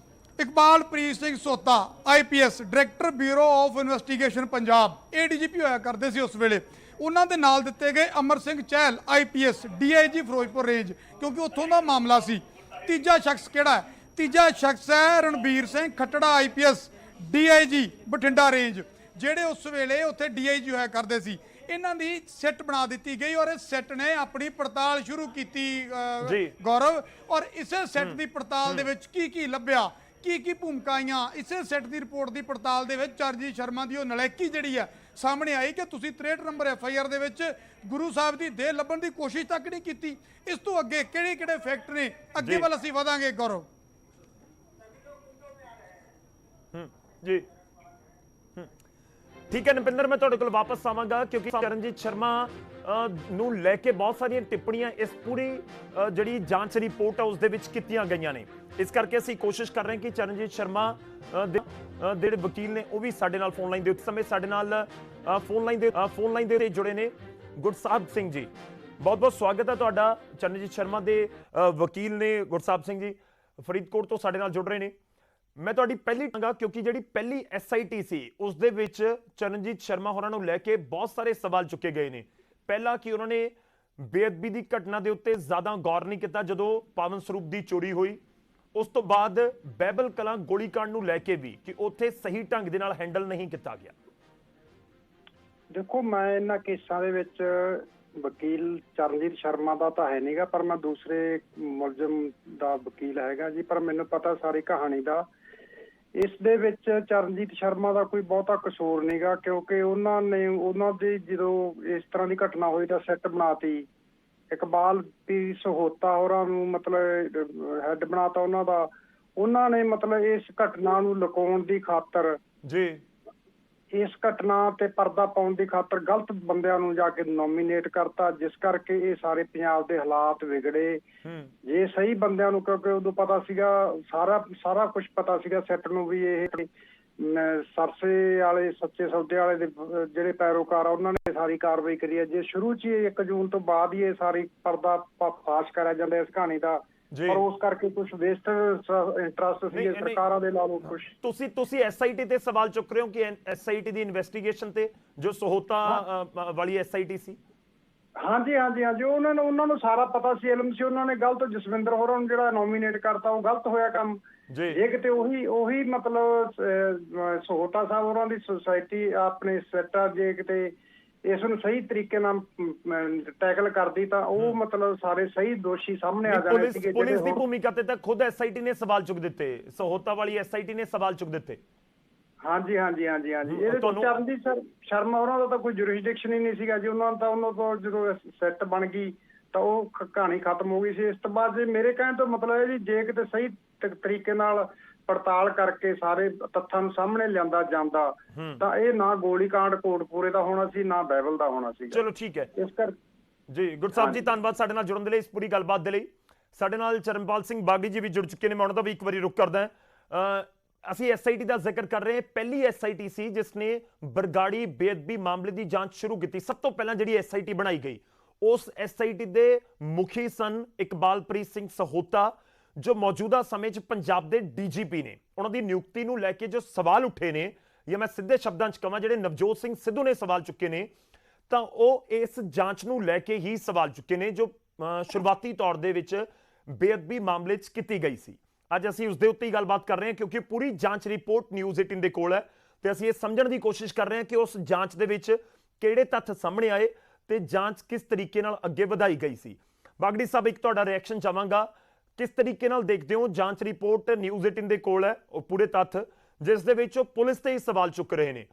S2: Iqbalpreet Singh Sahota IPS, director bureau of investigation Punjab, ADGP ਹੋਇਆ ਕਰਦੇ ਸੀ ਉਸ ਵੇਲੇ। ਉਹਨਾਂ ਦੇ ਨਾਲ ਦਿੱਤੇ ਗਏ Amar Singh Chahal IPS, DIG Firozpur range, ਕਿਉਂਕਿ ਉੱਥੋਂ ਦਾ ਮਾਮਲਾ ਸੀ। ਤੀਜਾ ਸ਼ਖਸ ਕਿਹੜਾ ਹੈ? ਤੀਜਾ ਸ਼ਖਸ ਹੈ Ranbir Singh Khattra IPS, DIG Bathinda range, ਜਿਹੜੇ ਉਸ ਵੇਲੇ ਉੱਥੇ ਡੀਆਈਜੀ ਹੋਇਆ ਕਰਦੇ ਸੀ। ਇਹਨਾਂ ਦੀ ਸਿੱਟ ਬਣਾ ਦਿੱਤੀ ਗਈ ਔਰ ਇਸ ਸਿੱਟ ਨੇ ਆਪਣੀ ਪੜਤਾਲ ਸ਼ੁਰੂ ਕੀਤੀ ਗੌਰਵ। ਔਰ ਇਸੇ ਸਿੱਟ ਦੀ ਪੜਤਾਲ ਦੇ ਵਿੱਚ ਕੀ ਲੱਭਿਆ, ਕੀ ਭੂਮਿਕਾ ਆਈਆਂ, ਇਸੇ ਸਿੱਟ ਦੀ ਰਿਪੋਰਟ ਦੀ ਪੜਤਾਲ ਦੇ ਵਿੱਚ ਚਰਨਜੀਤ ਸ਼ਰਮਾ ਦੀ ਉਹ ਨਲਾਇਕੀ ਜਿਹੜੀ ਆ ਸਾਹਮਣੇ ਆਈ ਕਿ ਤੁਸੀਂ 63 ਨੰਬਰ ਐਫਆਈਆਰ ਦੇ ਵਿੱਚ ਗੁਰੂ ਸਾਹਿਬ ਦੀ ਦੇਹ ਲੱਭਣ ਦੀ ਕੋਸ਼ਿਸ਼ ਤੱਕ ਨਹੀਂ ਕੀਤੀ। ਇਸ ਤੋਂ ਅੱਗੇ ਕਿਹੜੇ ਫੈਕਟ ਨੇ? ਅੱਗੇ ਵੱਲ ਅਸੀਂ ਵਧਾਂਗੇ ਗੌਰਵ
S1: ਜੀ। ਠੀਕ ਹੈ ਨਪਿੰਦਰ, ਮੈਂ ਤੁਹਾਡੇ ਕੋਲ ਵਾਪਸ ਆਵਾਂਗਾ ਕਿਉਂਕਿ ਚਰਨਜੀਤ ਸ਼ਰਮਾ ਨੂੰ ਲੈ ਕੇ ਬਹੁਤ ਸਾਰੀਆਂ ਟਿੱਪਣੀਆਂ ਇਸ ਪੂਰੀ ਜਿਹੜੀ ਜਾਂਚ ਰਿਪੋਰਟ ਹੈ ਉਸ ਦੇ ਵਿੱਚ ਕੀਤੀਆਂ ਗਈਆਂ ਨੇ। ਇਸ ਕਰਕੇ ਅਸੀਂ ਕੋਸ਼ਿਸ਼ ਕਰ ਰਹੇ ਹਾਂ ਕਿ ਚਰਨਜੀਤ ਸ਼ਰਮਾ ਦੇ ਜਿਹੜੇ ਵਕੀਲ ਨੇ ਉਹ ਵੀ ਸਾਡੇ ਨਾਲ ਫੋਨ ਲਾਈਨ ਦੇ ਉੱਤੇ ਸਮੇਂ ਸਾਡੇ ਨਾਲ ਫੋਨ ਲਾਈਨ ਦੇ ਜੁੜੇ ਨੇ। ਗੁਰਸਾਹਿਬ ਸਿੰਘ ਜੀ, ਬਹੁਤ ਬਹੁਤ ਸਵਾਗਤ ਹੈ ਤੁਹਾਡਾ। ਚਰਨਜੀਤ ਸ਼ਰਮਾ ਦੇ ਵਕੀਲ ਨੇ ਗੁਰਸਾਹਿਬ ਸਿੰਘ ਜੀ, ਫਰੀਦਕੋਟ ਤੋਂ ਸਾਡੇ ਨਾਲ ਜੁੜ ਰਹੇ ਨੇ। ਮੈਂ ਤੁਹਾਡੀ ਪਹਿਲੀ ਕਿਉਂਕਿ ਜਿਹੜੀ ਪਹਿਲੀ ਐਸਆਈਟੀ ਸੀ ਉਸ ਦੇ ਵਿੱਚ ਚਰਨਜੀਤ ਸ਼ਰਮਾ ਹੋਰਾਂ ਨੂੰ ਲੈ ਕੇ ਬਹੁਤ ਸਾਰੇ ਸਵਾਲ ਚੁੱਕੇ ਗਏ ਨੇ। ਪਹਿਲਾ ਕਿ ਉਹਨਾਂ ਨੇ ਬੇਅਦਬੀ ਦੀ ਘਟਨਾ ਦੇ ਉੱਤੇ ਜ਼ਿਆਦਾ ਗੌਰ ਨਹੀਂ ਕੀਤਾ ਜਦੋਂ ਪਾਵਨ ਸਰੂਪ ਦੀ ਚੋਰੀ ਹੋਈ। ਉਸ ਤੋਂ ਬਾਅਦ ਬਾਈਬਲ ਕਲਾਂ ਗੋਲੀकांड ਨੂੰ ਲੈ ਕੇ ਵੀ ਕਿ ਉੱਥੇ ਸਹੀ ਢੰਗ ਦੇ ਨਾਲ ਹੈਂਡਲ ਨਹੀਂ ਕੀਤਾ ਗਿਆ।
S3: ਦੇਖੋ, ਮੈਂ ਇਹਨਾਂ ਕੇਸਾਂ ਦੇ ਵਿੱਚ ਵਕੀਲ ਚਰਨਜੀਤ ਸ਼ਰਮਾ ਦਾ ਤਾਂ ਹੈ ਨਹੀਂਗਾ, ਪਰ ਮੈਂ ਦੂਸਰੇ ਮੁਲਜ਼ਮ ਦਾ ਵਕੀਲ ਹੈਗਾ ਜੀ। ਪਰ ਮੈਨੂੰ ਪਤਾ ਸਾਰੀ ਕਹਾਣੀ ਦਾ। ਇਸ ਦੇ ਵਿੱਚ ਚਰਨਜੀਤ ਸ਼ਰਮਾ ਦਾ ਕੋਈ ਬਹੁਤਾ ਕਸੂਰ ਨਹੀਂਗਾ, ਕਿਉਂਕਿ ਉਹਨਾਂ ਦੀ ਜਦੋਂ ਇਸ ਤਰ੍ਹਾਂ ਦੀ ਘਟਨਾ ਹੋਈ ਤਾਂ ਸਿੱਟ ਬਣਾਤੀ। ਇਕਬਾਲਪ੍ਰੀਤ ਸਹੋਤਾ ਹੋਰਾਂ ਨੂੰ ਮਤਲਬ ਹੈੱਡ ਬਣਾਤਾ ਉਹਨਾਂ ਦਾ। ਉਹਨਾਂ ਨੇ ਮਤਲਬ ਇਸ ਘਟਨਾ ਨੂੰ ਲੁਕਾਉਣ ਦੀ ਖਾਤਰ
S1: ਜੀ,
S3: ਇਸ ਘਟਨਾ ਤੇ ਪਰਦਾ ਪਾਉਣ ਦੀ ਖਾਤਰ ਗਲਤ ਬੰਦਿਆਂ ਨੂੰ ਜਾ ਕੇ ਨੋਮੀਨੇਟ ਕਰਤਾ, ਜਿਸ ਕਰਕੇ ਇਹ ਸਾਰੇ ਪੰਜਾਬ ਦੇ ਹਾਲਾਤ ਵਿਗੜੇ। ਜੇ ਸਹੀ ਬੰਦਿਆਂ ਨੂੰ, ਕਿਉਂਕਿ ਉਦੋਂ ਪਤਾ ਸੀਗਾ ਸਾਰਾ ਕੁਝ ਪਤਾ ਸੀਗਾ ਸਿੱਟ ਨੂੰ ਵੀ ਇਹ ਸਰਸੇ ਵਾਲੇ ਸੱਚੇ ਸੌਦੇ ਵਾਲੇ ਦੇ ਜਿਹੜੇ ਪੈਰੋਕਾਰ ਆ ਉਹਨਾਂ ਨੇ ਸਾਰੀ ਕਾਰਵਾਈ ਕਰੀ ਹੈ। ਜੇ ਸ਼ੁਰੂ 'ਚ ਹੀ 1 ਜੂਨ ਤੋਂ ਬਾਅਦ ਹੀ ਇਹ ਸਾਰੀ ਪਰਦਾ ਫਾਸ਼ ਕਰਿਆ ਜਾਂਦਾ ਇਸ ਕਹਾਣੀ ਦਾ, ਪਰ ਉਸ ਕਰਕੇ ਕੁਝ ਵੇਸਟ ਇੰਟਰਸਟ ਸੀ ਸਰਕਾਰਾਂ ਦੇ ਲਾ ਲਓ ਕੁਝ।
S1: ਤੁਸੀਂ ਐਸਆਈਟੀ ਤੇ ਸਵਾਲ ਚੁੱਕ ਰਹੇ ਹੋ ਕਿ ਐਸਆਈਟੀ ਦੀ ਇਨਵੈਸਟੀਗੇਸ਼ਨ ਤੇ ਜੋ ਸਹੋਤਾ ਵਾਲੀ ਐਸਆਈਟੀ ਸੀ।
S3: ਹਾਂਜੀ ਉਹਨਾਂ ਨੂੰ ਸਾਰਾ ਪਤਾ ਸੀ, ਇਲਮ ਸੀ। ਉਹਨਾਂ ਨੇ ਗਲਤ ਜਸਵਿੰਦਰ ਹੋਰਾਂ ਨੂੰ ਜਿਹੜਾ ਨੋਮੀਨੇਟ ਕਰਤਾ ਉਹ ਗਲਤ ਹੋਇਆ ਕੰਮ। ਜੇ ਕਿਤੇ ਉਹੀ ਮਤਲਬ ਸਹੋਤਾ ਸਾਹਿਬ ਹੋਰਾਂ ਦੀ ਸੁਸਾਇਟੀ ਆਪਣੇ ਸੈਟਾ ਜੇ ਕਿਤੇ ਇਸ ਨੂੰ ਸਹੀ ਤਰੀਕੇ ਨਾਲ ਟੈਕਲ ਕਰਦੀ ਤਾਂ ਉਹ ਮਤਲਬ ਸਾਰੇ ਸਹੀ ਦੋਸ਼ੀ ਸਾਹਮਣੇ ਆ ਜਾਣੇ ਸੀਗੇ
S1: ਪੁਲਿਸ ਦੀ ਭੂਮਿਕਾ ਤੇ ਤਾਂ ਖੁਦ ਐਸਆਈਟੀ ਨੇ ਸਵਾਲ ਚੁੱਕ ਦਿੱਤੇ, ਸਹੋਤਾ ਵਾਲੀ ਐਸਆਈਟੀ ਨੇ ਸਵਾਲ ਚੁੱਕ ਦਿੱਤੇ।
S3: ਹਾਂਜੀ ਇਹਦੇ ਤੋਂ ਚਰਨਜੀਤ ਸ਼ਰਮਾ ਉਹਨਾਂ ਦਾ ਤਾਂ ਕੋਈ ਜੁਰਿਸਡਿਕਸ਼ਨ ਹੀ ਨਹੀਂ ਸੀਗਾ ਜੀ। ਉਹਨਾਂ ਤੋਂ ਜਦੋਂ ਸੈੱਟ ਬਣ ਗਈ ਤਾਂ ਉਹ ਕਹਾਣੀ ਖਤਮ ਹੋ ਗਈ ਸੀ। ਇਸ ਤੋਂ ਬਾਅਦ ਜੇ ਮੇਰੇ ਕਹਿਣ ਤੋਂ ਮਤਲਬ ਹੈ ਜੀ, ਜੇ ਕਿਤੇ ਸਹੀ ਤਰੀਕੇ ਨਾਲ ਪੜਤਾਲ ਕਰਕੇ ਸਾਰੇ ਤੱਥਾਂ ਨੂੰ ਸਾਹਮਣੇ ਲਿਆਂਦਾ ਜਾਂਦਾ ਤਾਂ ਇਹ ਨਾ ਗੋਲੀकांड ਕੋਟਪੂਰੇ ਦਾ ਹੋਣਾ ਸੀ, ਨਾ ਬਾਈਬਲ ਦਾ ਹੋਣਾ ਸੀ।
S1: ਚਲੋ ਠੀਕ ਹੈ
S3: ਇਸ ਕਰ
S1: ਜੀ। ਗੁਰਸਾਹਿਬ ਜੀ ਧੰਨਵਾਦ ਸਾਡੇ ਨਾਲ ਜੁੜਨ ਦੇ ਲਈ, ਇਸ ਪੂਰੀ ਗੱਲਬਾਤ ਦੇ ਲਈ। ਸਾਡੇ ਨਾਲ ਚਰਨਪਾਲ ਸਿੰਘ ਬਾਗੀ ਜੀ ਵੀ ਜੁੜ ਚੁੱਕੇ ਨੇ, ਮੈਂ ਉਹਨਾਂ ਦਾ ਵੀ ਇੱਕ ਵਾਰੀ ਰੁਕ ਕਰਦਾ। ਅਸੀਂ ਐਸਆਈਟੀ ਦਾ ਜ਼ਿਕਰ ਕਰ ਰਹੇ ਹਾਂ। ਪਹਿਲੀ ਐਸਆਈਟੀ ਸੀ ਜਿਸ ਨੇ ਬਰਗਾੜੀ ਬੇਅਦਬੀ ਮਾਮਲੇ ਦੀ ਜਾਂਚ ਸ਼ੁਰੂ ਕੀਤੀ। ਸਭ ਤੋਂ ਪਹਿਲਾਂ ਜਿਹੜੀ ਐਸਆਈਟੀ ਬਣਾਈ ਗਈ, ਉਸ ਐਸਆਈਟੀ ਦੇ ਮੁਖੀ ਸਨ ਇਕਬਾਲਪ੍ਰੀਤ ਸਿੰਘ ਸਹੋਤਾ, ਜੋ ਮੌਜੂਦਾ ਸਮੇਂ 'ਚ ਪੰਜਾਬ ਦੇ ਡੀਜੀਪੀ ਨੇ। ਉਹਨਾਂ ਦੀ ਨਿਯੁਕਤੀ ਨੂੰ ਲੈ ਕੇ ਜੋ ਸਵਾਲ ਉੱਠੇ ਨੇ, ਜਾਂ ਮੈਂ ਸਿੱਧੇ ਸ਼ਬਦਾਂ 'ਚ ਕਹਾਂ ਜਿਹੜੇ ਨਵਜੋਤ ਸਿੰਘ ਸਿੱਧੂ ਨੇ ਸਵਾਲ ਚੁੱਕੇ ਨੇ, ਤਾਂ ਉਹ ਇਸ ਜਾਂਚ ਨੂੰ ਲੈ ਕੇ ਹੀ ਸਵਾਲ ਚੁੱਕੇ ਨੇ ਜੋ ਸ਼ੁਰੂਆਤੀ ਤੌਰ ਦੇ ਵਿੱਚ ਬੇਅਦਬੀ ਮਾਮਲੇ 'ਚ ਕੀਤੀ ਗਈ ਸੀ। ਅੱਜ ਅਸੀਂ ਉਸ ਦੇ ਉੱਤੇ ਹੀ ਗੱਲਬਾਤ ਕਰ ਰਹੇ ਹਾਂ ਕਿਉਂਕਿ ਪੂਰੀ ਜਾਂਚ ਰਿਪੋਰਟ ਨਿਊਜ਼ 18 ਦੇ ਕੋਲ ਹੈ ਤੇ ਅਸੀਂ ਇਹ ਸਮਝਣ ਦੀ ਕੋਸ਼ਿਸ਼ ਕਰ ਰਹੇ ਹਾਂ ਕਿ ਉਸ ਜਾਂਚ ਦੇ ਵਿੱਚ ਕਿਹੜੇ ਤੱਥ ਸਾਹਮਣੇ ਆਏ ਤੇ ਜਾਂਚ ਕਿਸ ਤਰੀਕੇ ਨਾਲ ਅੱਗੇ ਵਧਾਈ ਗਈ ਸੀ। ਬਾਗੜੀ ਸਾਹਿਬ, ਇੱਕ ਤੁਹਾਡਾ ਰਿਐਕਸ਼ਨ ਚਾਹਾਂਗਾ, ਕਿਸ ਤਰੀਕੇ ਨਾਲ ਦੇਖਦੇ ਹੋ ਜਾਂਚ ਰਿਪੋਰਟ ਨਿਊਜ਼ 18 ਦੇ ਕੋਲ ਹੈ, ਉਹ ਪੂਰੇ ਤੱਥ ਜਿਸ ਦੇ ਵਿੱਚ ਉਹ ਪੁਲਿਸ ਤੇ ਹੀ ਸਵਾਲ ਚੁੱਕ ਰਹੇ ਨੇ।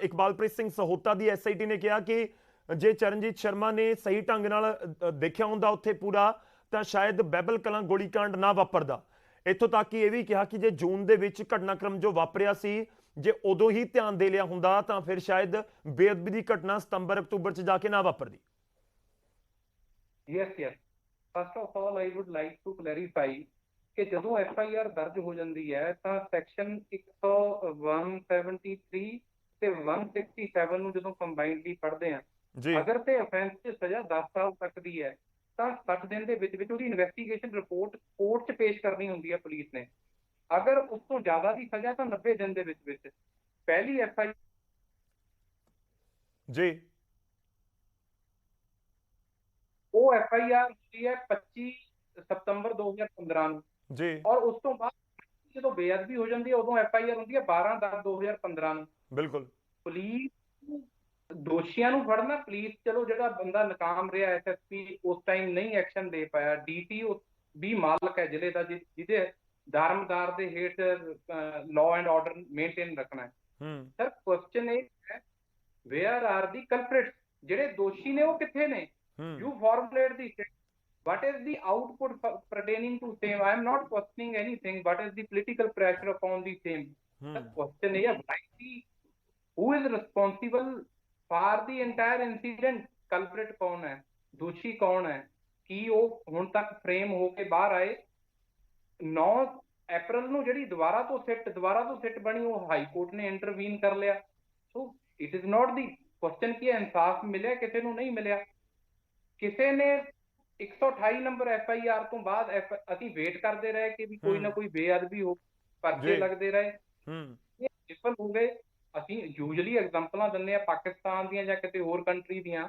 S1: ਇਕਬਾਲਪ੍ਰੀਤ ਸਿੰਘ ਸਹੋਤਾ ਦੀ ਐਸਆਈਟੀ ਨੇ ਕਿਹਾ ਕਿ ਜੇ ਚਰਨਜੀਤ ਸ਼ਰਮਾ ਨੇ ਸਹੀ ਢੰਗ ਨਾਲ ਦੇਖਿਆ ਹੁੰਦਾ ਉੱਥੇ ਪੂਰਾ, ਤਾਂ ਸ਼ਾਇਦ ਬਾਈਬਲ ਕਲਾਂ ਗੋਲੀकांड ਨਾ ਵਾਪਰਦਾ। ਇੱਥੋਂ ਤੱਕ ਕਿ ਇਹ ਵੀ ਕਿਹਾ ਕਿ ਜੇ ਜੂਨ ਦੇ ਵਿੱਚ ਘਟਨਾਕ੍ਰਮ ਜੋ ਵਾਪਰਿਆ ਸੀ, ਜੇ ਉਦੋਂ ਹੀ ਧਿਆਨ ਦੇ ਲਿਆ ਹੁੰਦਾ ਤਾਂ ਫਿਰ ਸ਼ਾਇਦ ਬੇਅਦਬੀ ਦੀ ਘਟਨਾ ਸਤੰਬਰ ਅਕਤੂਬਰ 'ਚ ਜਾ ਕੇ ਨਾ ਵਾਪਰਦੀ।
S4: Yes first of all I would like to clarify ਕਿ ਜਦੋਂ FIR ਦਰਜ ਹੋ ਜਾਂਦੀ ਹੈ ਤਾਂ ਸੈਕਸ਼ਨ 173 ਤੇ 167 ਨੂੰ ਜਦੋਂ ਕੰਬਾਈਨਡਲੀ ਪੜ੍ਹਦੇ ਆ, ਅਗਰ ਤੇ ਅਫੈਂਸ 'ਚ ਸਜ਼ਾ 10 ਸਾਲ ਤੱਕ ਦੀ ਹੈ ਤਾਂ 60 ਦਿਨ ਦੇ ਵਿੱਚ ਉਹਦੀ ਇਨਵੈਸਟੀਗੇਸ਼ਨ ਰਿਪੋਰਟ ਕੋਰਟ 'ਚ ਪੇਸ਼ ਕਰਨੀ ਹੁੰਦੀ ਹੈ ਪੁਲਿਸ ਨੇ। ਅਗਰ ਉਸ ਤੋਂ ਜ਼ਿਆਦਾ ਦੀ ਸਜ਼ਾ ਤਾਂ 90 ਦਿਨ ਦੇ ਵਿੱਚ ਪਹਿਲੀ FIR
S1: ਜੀ
S4: ਉਹ FIR ਹੁੰਦੀ ਹੈ 25 ਸਤੰਬਰ 2015 ਨੂੰ
S1: ਜੀ,
S4: ਔਰ ਉਸ ਤੋਂ ਬਾਅਦ ਜਦੋਂ ਬੇਅਦਬੀ ਹੋ ਜਾਂਦੀ ਹੈ ਉਦੋਂ FIR ਹੁੰਦੀ ਹੈ 12/10/2015 ਨੂੰ। ਬਿਲਕੁਲ ਪੁਲਿਸ ਦੋਸ਼ੀਆਂ ਨੂੰ ਫੜਨਾ, ਪੁਲਿਸ ਚਲੋ ਜਿਹੜਾ ਬੰਦਾ ਨਾਕਾਮ ਰਿਹਾ SSP ਉਸ ਟਾਈਮ ਨਹੀਂ ਐਕਸ਼ਨ ਦੇ ਪਾਇਆ, DTO ਵੀ ਮਾਲਕ ਹੈ ਜ਼ਿਲ੍ਹੇ ਦਾ ਜਿਹਦੇ ਧਰਮਦਾਰ ਦੇ ਹੇਠ ਲਾਅ ਐਂਡ ਆਰਡਰ ਮੇਨਟੇਨ ਰੱਖਣਾ ਹੈ। ਸਰ ਕੁਐਸਚਨ ਇਹ ਹੈ, ਵੇਅਰ ਆਰ ਦੀ ਕਲਪ੍ਰਿਟਸ, ਜਿਹੜੇ ਦੋਸ਼ੀ ਨੇ ਉਹ ਕਿੱਥੇ ਨੇ? You formulate the statement. What is the output pertaining to same? I am not questioning anything. What is the political pressure upon the same? The question is, who is responsible for the entire incident? Culprit कौन है? दोषी कौन है? कि वो ਹੁਣ ਤੱਕ frame ਹੋ ਕੇ ਬਾਹਰ ਆਏ। 9 ਅਪ੍ਰੈਲ ਨੂੰ ਜਿਹੜੀ ਦੁਬਾਰਾ ਤੋਂ ਸਿੱਟ ਬਣੀ, ਉਹ ਹਾਈ ਕੋਰਟ ਨੇ ਇੰਟਰਵੀਨ ਕਰ ਲਿਆ। So it is not the question ਕਿ ਇਨਸਾਫ ਮਿਲਿਆ, ਕਿਸੇ ਨੂੰ ਨਹੀਂ ਮਿਲਿਆ। ਕਿਸੇ ਨੇ 128 ਨੰਬਰ FIR ਤੋਂ ਬਾਅਦ ਅਸੀਂ ਵੇਟ ਕਰਦੇ ਰਹੇ ਕਿ ਵੀ ਕੋਈ ਨਾ ਕੋਈ ਬੇਅਦਬੀ ਹੋ, ਪਰਚੇ ਲੱਗਦੇ ਰਹੇ, ਇਹ ਵਿਫਲ ਹੋ ਗਏ। ਅਸੀਂ ਯੂਜੂਅਲੀ ਐਗਜ਼ਾਮਪਲਾਂ ਦਿੰਦੇ ਆ ਪਾਕਿਸਤਾਨ ਦੀਆਂ ਜਾਂ ਕਿਤੇ ਹੋਰ ਕੰਟਰੀ ਦੀਆਂ,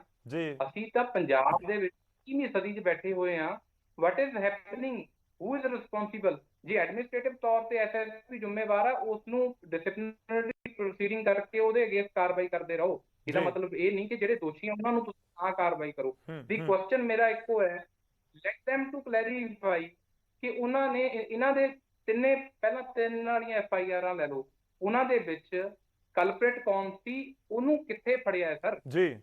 S4: ਅਸੀਂ ਤਾਂ ਪੰਜਾਬ ਦੇ ਵਿੱਚ 20ਵੀਂ ਸਦੀ 'ਚ ਬੈਠੇ ਹੋਏ ਆ। What is happening? Who is responsible? ਜੇ ਐਡਮਿਨਿਸਟ੍ਰੇਟਿਵ ਤੌਰ ਤੇ SSP ਜ਼ਿੰਮੇਵਾਰ ਆ, ਉਸ ਨੂੰ ਡਿਸਪਲਿਨਰੀ ਪ੍ਰੋਸੀਡਿੰਗ ਕਰਕੇ ਉਹਦੇ ਅਗੇਂਸਟ ਕਾਰਵਾਈ ਕਰਦੇ ਰਹੋ। ਇਹਦਾ ਮਤਲਬ ਇਹ ਨਹੀਂ ਕਿ ਜਿਹੜੇ ਦੋਸ਼ੀ ਆ ਉਹਨਾਂ ਨੂੰ ਤੁਸੀਂ ਨਾ ਕਾਰਵਾਈ ਕਰੋ। ਦੀ ਕੁਐਸਚਨ ਮੇਰਾ ਇੱਕੋ ਹੈ, ਲੈਟ them to clarify ਕਿ ਉਹਨਾਂ ਨੇ ਇਹਨਾਂ ਦੇ ਪਹਿਲਾਂ 3 ਵਾਲੀਆਂ FIRਾਂ ਲੈ ਲਓ, ਉਹਨਾਂ ਦੇ ਵਿੱਚ ਕਲਪ੍ਰਿਟ ਕੌਣ ਸੀ, ਉਹਨੂੰ ਕਿੱਥੇ ਫੜਿਆ ਹੈ ਸਰ? ਜੀ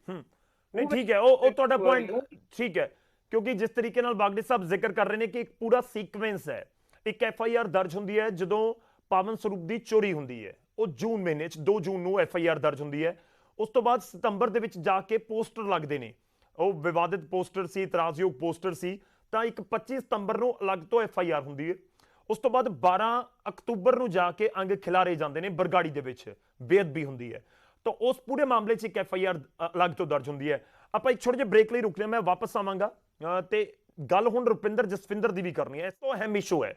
S1: ਨਹੀਂ ਠੀਕ ਹੈ, ਉਹ ਤੁਹਾਡਾ ਪੁਆਇੰਟ ਠੀਕ ਹੈ, ਕਿਉਂਕਿ ਜਿਸ ਤਰੀਕੇ ਨਾਲ ਬਾਗੜੀ ਸਾਹਿਬ ਜ਼ਿਕਰ ਕਰ ਰਹੇ ਨੇ ਕਿ ਇੱਕ ਪੂਰਾ ਸੀਕੁਐਂਸ ਹੈ। ਇੱਕ FIR ਦਰਜ ਹੁੰਦੀ ਹੈ ਜਦੋਂ ਪਾਵਨ ਸਰੂਪ ਦੀ ਚੋਰੀ ਹੁੰਦੀ ਹੈ, ਉਹ ਜੂਨ ਮਹੀਨੇ 'ਚ 2 ਜੂਨ ਨੂੰ FIR ਦਰਜ ਹੁੰਦੀ ਹੈ। ਉਸ ਤੋਂ ਬਾਅਦ ਸਤੰਬਰ ਦੇ ਵਿੱਚ ਜਾ ਕੇ ਪੋਸਟਰ ਲੱਗਦੇ ਨੇ, ਉਹ ਵਿਵਾਦਿਤ ਪੋਸਟਰ ਸੀ, ਇਤਰਾਜ਼ਯੋਗ ਪੋਸਟਰ ਸੀ, ਤਾਂ ਇੱਕ 25 ਸਤੰਬਰ ਨੂੰ ਅਲੱਗ ਤੋਂ FIR ਹੁੰਦੀ ਹੈ। ਉਸ ਤੋਂ ਬਾਅਦ 12 ਅਕਤੂਬਰ ਨੂੰ ਜਾ ਕੇ ਅੰਗ ਖਿਲਾਰੇ ਜਾਂਦੇ ਨੇ, ਬਰਗਾੜੀ ਦੇ ਵਿੱਚ ਬੇਅਦਬੀ ਹੁੰਦੀ ਹੈ, ਤਾਂ ਉਸ ਪੂਰੇ ਮਾਮਲੇ 'ਚ ਇੱਕ FIR ਅਲੱਗ ਤੋਂ ਦਰਜ ਹੁੰਦੀ ਹੈ। ਆਪਾਂ ਇੱਕ ਛੋਟੇ ਜਿਹੇ ਬ੍ਰੇਕ ਲਈ ਰੁਕ ਲਿਆ, ਮੈਂ ਵਾਪਸ ਆਵਾਂਗਾ ਤੇ ਗੱਲ ਹੁਣ ਰੁਪਿੰਦਰ ਜਸਵਿੰਦਰ ਦੀ ਵੀ ਕਰਨੀ ਹੈ। ਇਸ ਤੋਂ ਅਹਿਮ ਇਸ਼ੂ ਹੈ,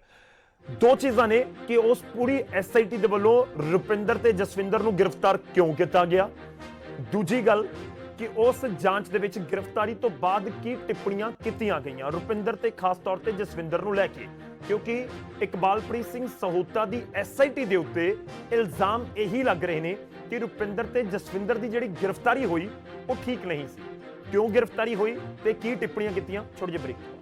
S1: 2 ਚੀਜ਼ਾਂ ਨੇ ਕਿ ਉਸ ਪੂਰੀ SIT ਦੇ ਵੱਲੋਂ ਰੁਪਿੰਦਰ ਤੇ ਜਸਵਿੰਦਰ ਨੂੰ ਗ੍ਰਿਫਤਾਰ ਕਿਉਂ ਕੀਤਾ ਗਿਆ, ਦੂਜੀ ਗੱਲ ਕਿ ਉਸ ਜਾਂਚ ਦੇ ਵਿੱਚ ਗ੍ਰਿਫਤਾਰੀ ਤੋਂ ਬਾਅਦ ਕੀ ਟਿੱਪਣੀਆਂ ਕੀਤੀਆਂ ਗਈਆਂ ਰੁਪਿੰਦਰ ਤੇ ਖਾਸ ਤੌਰ ਤੇ ਜਸਵਿੰਦਰ ਨੂੰ ਲੈ ਕੇ। ਕਿਉਂਕਿ ਇਕਬਾਲਪ੍ਰੀਤ ਸਿੰਘ ਸਹੋਤਾ ਦੀ SIT ਦੇ ਉੱਤੇ ਇਲਜ਼ਾਮ ਇਹੀ ਲੱਗ ਰਹੇ ਨੇ ਕਿ ਰੁਪਿੰਦਰ ਤੇ ਜਸਵਿੰਦਰ ਦੀ ਜਿਹੜੀ ਗ੍ਰਿਫਤਾਰੀ ਹੋਈ ਉਹ ਠੀਕ ਨਹੀਂ ਸੀ। ਕਿਉਂ ਗ੍ਰਿਫਤਾਰੀ ਹੋਈ ਤੇ ਕੀ ਟਿੱਪਣੀਆਂ ਕੀਤੀਆਂ, ਛੋਟੇ ਜਿਹੇ ਬ੍ਰੇਕ।